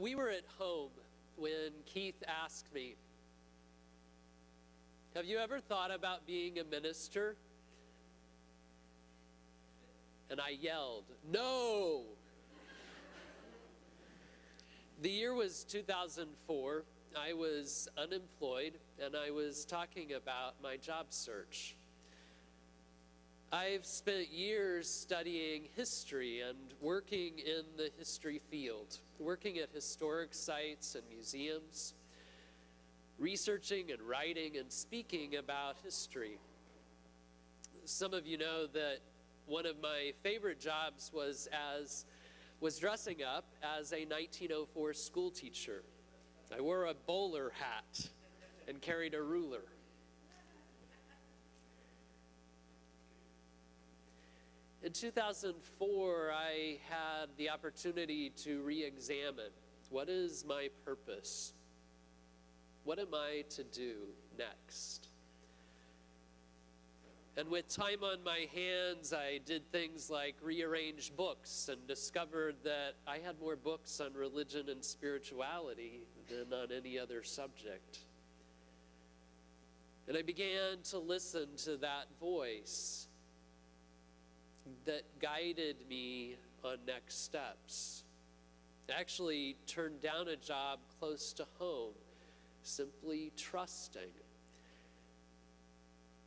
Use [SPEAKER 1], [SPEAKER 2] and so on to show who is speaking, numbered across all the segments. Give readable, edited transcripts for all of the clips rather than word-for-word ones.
[SPEAKER 1] we were at home when Keith asked me, have you ever thought about being a minister? And I yelled, no! The year was 2004. I was unemployed, and I was talking about my job search. I've spent years studying history and working in the history field, working at historic sites and museums, researching and writing and speaking about history. Some of you know that one of my favorite jobs was dressing up as a 1904 school teacher. I wore a bowler hat and carried a ruler. In 2004, I had the opportunity to re-examine, what is my purpose? What am I to do next? And with time on my hands, I did things like rearrange books and discovered that I had more books on religion and spirituality than on any other subject. And I began to listen to that voice that guided me on next steps. I actually turned down a job close to home, simply trusting.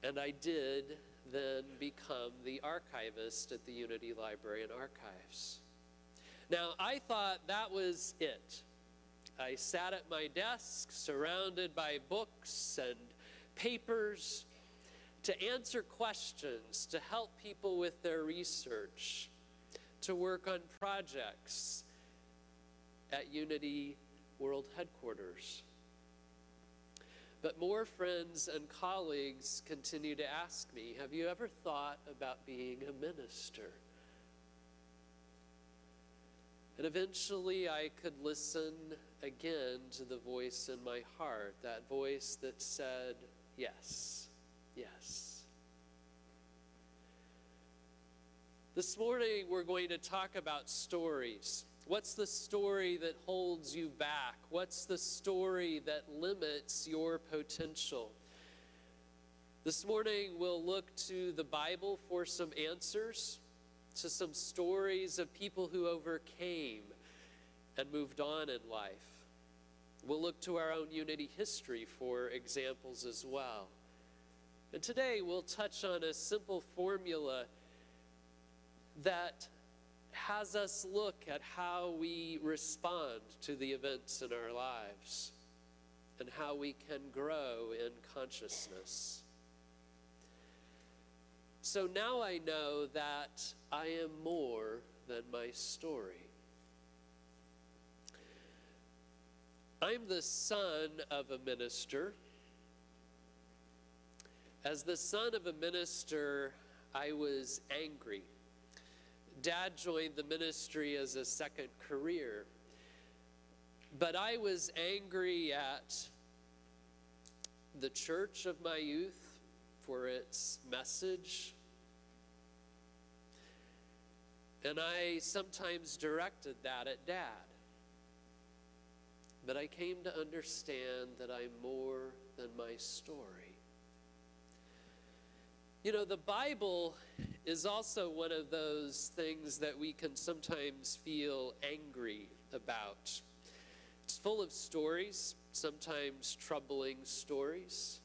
[SPEAKER 1] And I did then become the archivist at the Unity Library and Archives. Now, I thought that was it. I sat at my desk, surrounded by books and papers, to answer questions, to help people with their research, to work on projects at Unity World Headquarters. But more friends and colleagues continue to ask me, have you ever thought about being a minister? And eventually I could listen again to the voice in my heart, that voice that said, yes, yes. This morning we're going to talk about stories. What's the story that holds you back? What's the story that limits your potential? This morning we'll look to the Bible for some answers, to some stories of people who overcame and moved on in life. We'll look to our own Unity history for examples as well. And today we'll touch on a simple formula that has us look at how we respond to the events in our lives and how we can grow in consciousness. So now I know that I am more than my story. I'm the son of a minister. As the son of a minister, I was angry. Dad joined the ministry as a second career. But I was angry at the church of my youth for its message. And I sometimes directed that at Dad. But I came to understand that I'm more than my story. You know, the Bible is also one of those things that we can sometimes feel angry about. It's full of stories, sometimes troubling stories,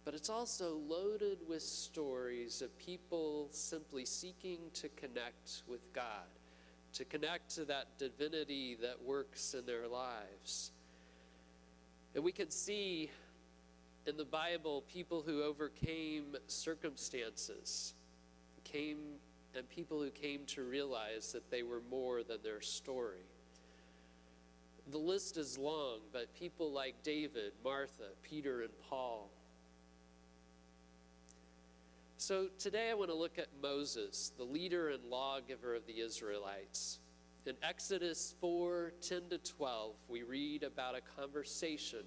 [SPEAKER 1] but it's also loaded with stories of people simply seeking to connect with God, to connect to that divinity that works in their lives. And we can see in the Bible people who overcame circumstances, and people who came to realize that they were more than their story. The list is long, but people like David, Martha, Peter, and Paul. So today I want to look at Moses, the leader and lawgiver of the Israelites. In Exodus 4:10-12, we read about a conversation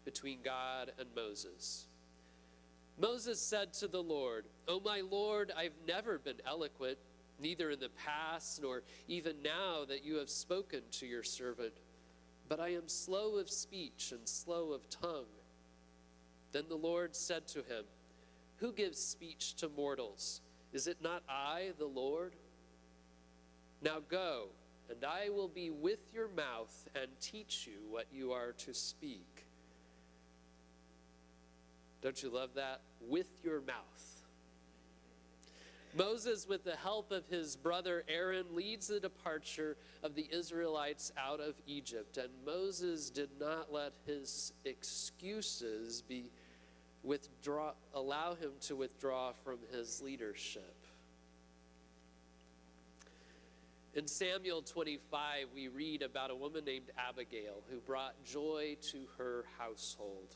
[SPEAKER 1] between God and Moses. Moses said to the Lord, "O my Lord, I've never been eloquent, neither in the past nor even now that you have spoken to your servant. but I am slow of speech and slow of tongue." Then the Lord said to him, "Who gives speech to mortals? Is it not I, the Lord? Now go, and I will be with your mouth and teach you what you are to speak." Don't you love that? With your mouth. Moses, with the help of his brother Aaron, leads the departure of the Israelites out of Egypt. And Moses did not let his excuses allow him to withdraw from his leadership. In Samuel 25, we read about a woman named Abigail who brought joy to her household.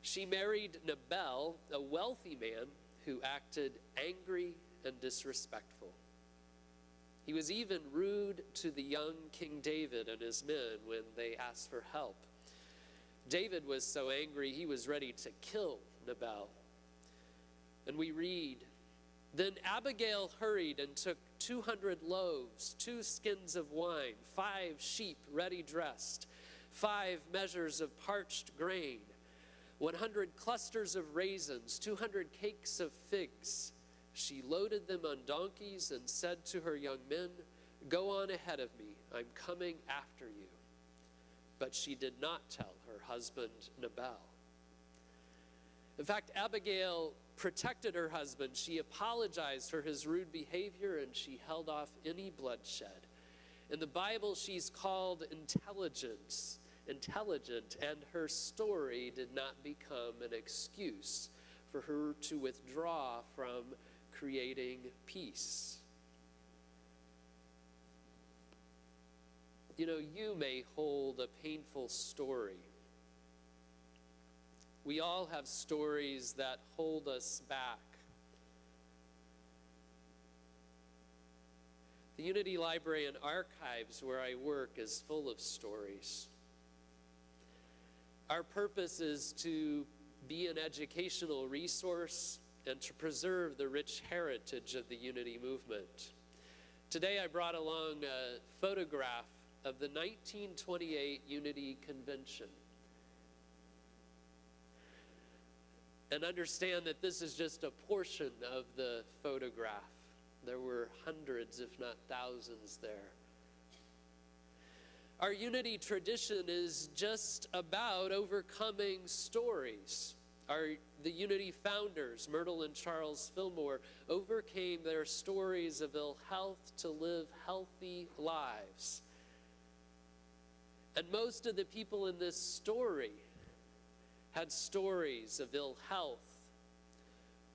[SPEAKER 1] She married Nabal, a wealthy man who acted angry and disrespectful. He was even rude to the young King David and his men when they asked for help. David was so angry he was ready to kill Nabal. And we read, "Then Abigail hurried and took 200 loaves, 2 skins of wine, 5 sheep ready dressed, 5 measures of parched grain, 100 clusters of raisins, 200 cakes of figs. She loaded them on donkeys and said to her young men, 'Go on ahead of me, I'm coming after you.' But she did not tell her husband Nabal." In fact, Abigail protected her husband. She apologized for his rude behavior, and she held off any bloodshed. In the Bible, she's called intelligent, and her story did not become an excuse for her to withdraw from creating peace. You know, you may hold a painful story. We all have stories that hold us back. The Unity Library and Archives, where I work, is full of stories. Our purpose is to be an educational resource and to preserve the rich heritage of the Unity movement. Today I brought along a photograph of the 1928 Unity Convention. And understand that this is just a portion of the photograph. There were hundreds, if not thousands, there. Our Unity tradition is just about overcoming stories. The Unity founders, Myrtle and Charles Fillmore, overcame their stories of ill health to live healthy lives. And most of the people in this story had stories of ill health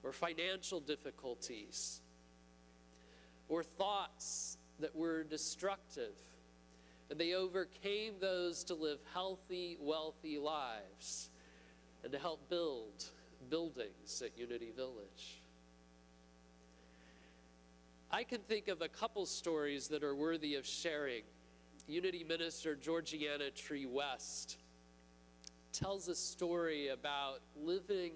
[SPEAKER 1] or financial difficulties or thoughts that were destructive. And they overcame those to live healthy, wealthy lives and to help build buildings at Unity Village. I can think of a couple stories that are worthy of sharing. Unity minister Georgiana Tree West tells a story about living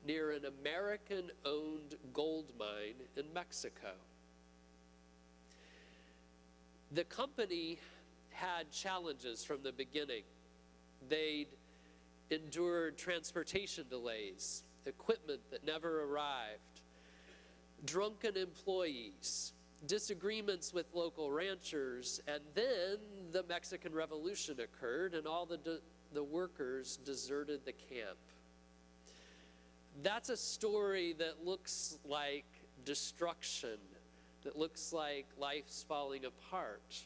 [SPEAKER 1] near an American-owned gold mine in Mexico. The company had challenges from the beginning. They'd endured transportation delays, equipment that never arrived, drunken employees, disagreements with local ranchers, and then the Mexican Revolution occurred and all the workers deserted the camp. That's a story that looks like destruction, that looks like life's falling apart.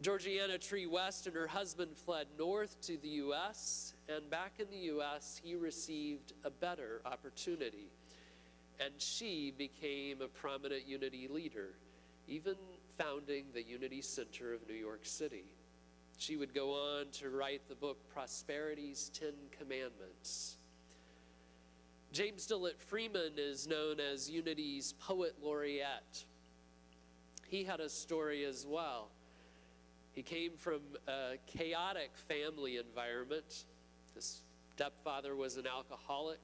[SPEAKER 1] Georgiana Tree West and her husband fled north to the U.S., and back in the U.S., he received a better opportunity. And she became a prominent Unity leader, even founding the Unity Center of New York City. She would go on to write the book Prosperity's 10 Commandments. James Dillett Freeman is known as Unity's poet laureate. He had a story as well. He came from a chaotic family environment. His stepfather was an alcoholic.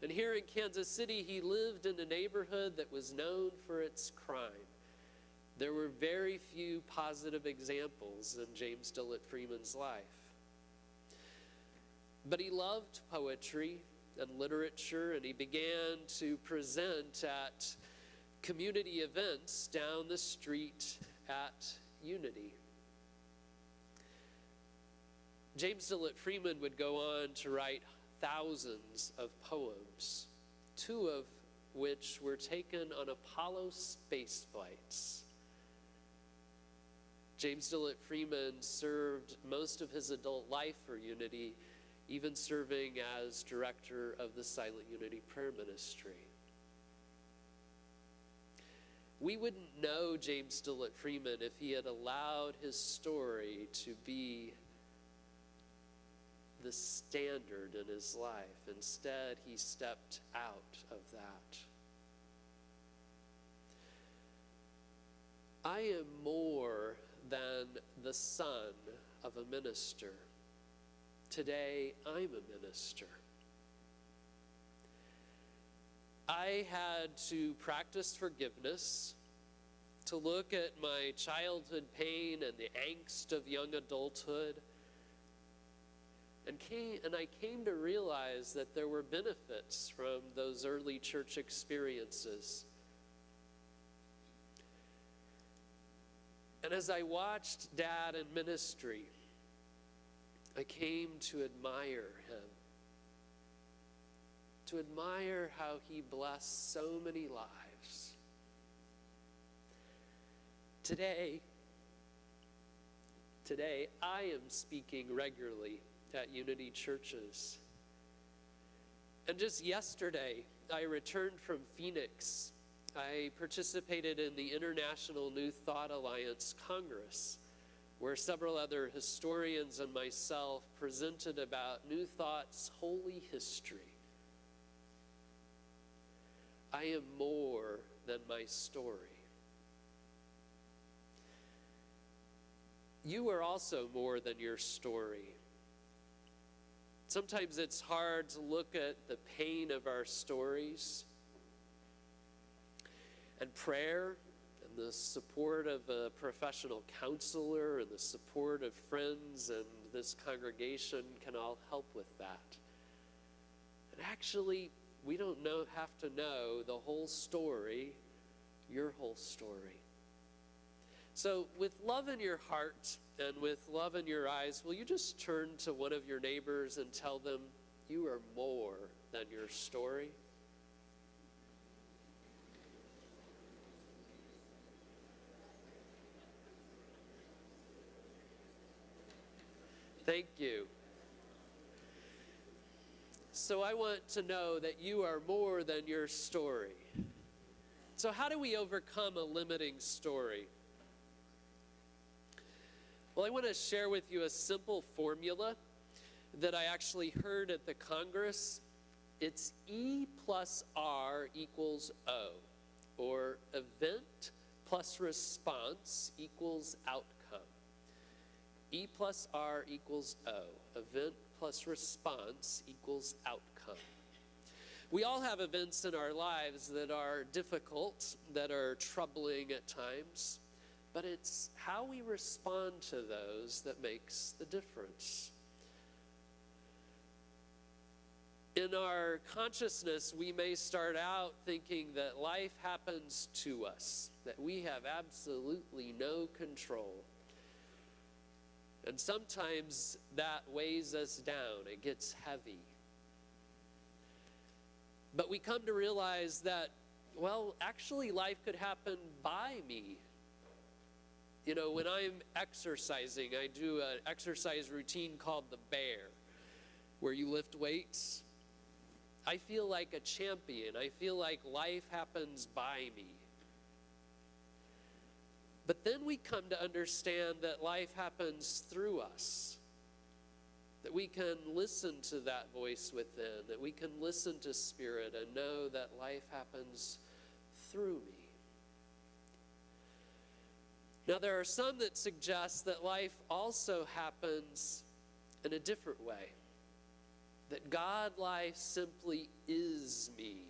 [SPEAKER 1] And here in Kansas City, he lived in a neighborhood that was known for its crime. There were very few positive examples in James Dillett Freeman's life. But he loved poetry and literature, and he began to present at community events down the street at Unity. James Dillett Freeman would go on to write thousands of poems, 2 of which were taken on Apollo space flights. James Dillett Freeman served most of his adult life for Unity, even serving as director of the Silent Unity Prayer Ministry. We wouldn't know James Dillett Freeman if he had allowed his story to be the standard in his life. Instead, he stepped out of that. I am more than the son of a minister. Today, I'm a minister. I had to practice forgiveness, to look at my childhood pain and the angst of young adulthood, and I came to realize that there were benefits from those early church experiences. And as I watched Dad in ministry, I came to admire him, to admire how he blessed so many lives. Today, I am speaking regularly at Unity churches. And just yesterday, I returned from Phoenix. I participated in the International New Thought Alliance Congress, where several other historians and myself presented about New Thought's holy history. I am more than my story. You are also more than your story. Sometimes it's hard to look at the pain of our stories, and prayer and the support of a professional counselor and the support of friends and this congregation can all help with that. And actually, we don't have to know the whole story, your whole story. So with love in your heart and with love in your eyes, will you just turn to one of your neighbors and tell them, you are more than your story? Thank you. So I want to know that you are more than your story. So how do we overcome a limiting story? Well, I want to share with you a simple formula that I actually heard at the Congress. It's E plus R equals O, or event plus response equals outcome. E plus R equals O, event plus response equals outcome. We all have events in our lives that are difficult, that are troubling at times. But it's how we respond to those that makes the difference. In our consciousness, we may start out thinking that life happens to us, that we have absolutely no control. And sometimes that weighs us down. It gets heavy. But we come to realize that, well, actually life could happen by me. You know, when I'm exercising, I do an exercise routine called the bear, where you lift weights. I feel like a champion. I feel like life happens by me. But then we come to understand that life happens through us, that we can listen to that voice within, that we can listen to Spirit and know that life happens through me. Now, there are some that suggest that life also happens in a different way, that God life simply is me,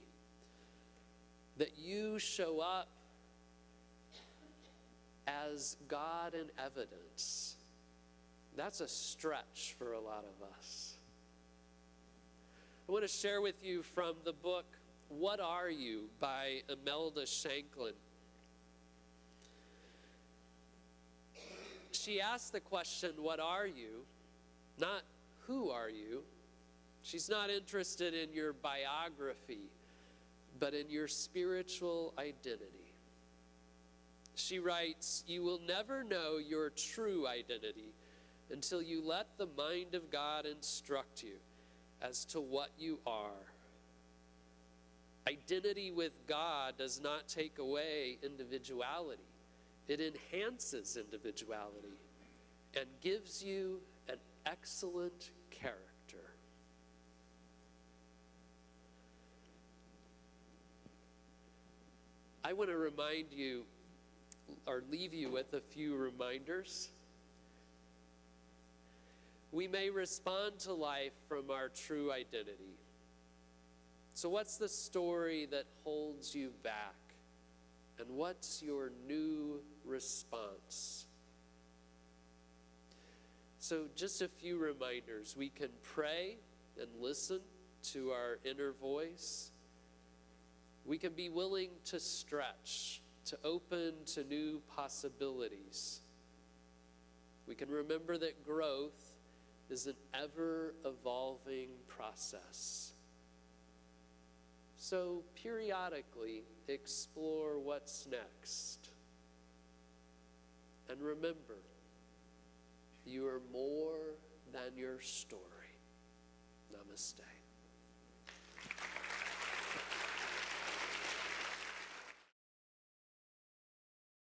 [SPEAKER 1] that you show up as God in evidence. That's a stretch for a lot of us. I want to share with you from the book, What Are You? By Imelda Shanklin. She asked the question, what are you? Not who are you? She's not interested in your biography, but in your spiritual identity. She writes, you will never know your true identity until you let the mind of God instruct you as to what you are. Identity with God does not take away individuality. It enhances individuality and gives you an excellent character. I want to remind you, or leave you with a few reminders. We may respond to life from our true identity. So what's the story that holds you back? And what's your new response? So just a few reminders. We can pray and listen to our inner voice. We can be willing to stretch, to open to new possibilities. We can remember that growth is an ever-evolving process. So periodically explore what's next. And remember, you are more than your story. Namaste.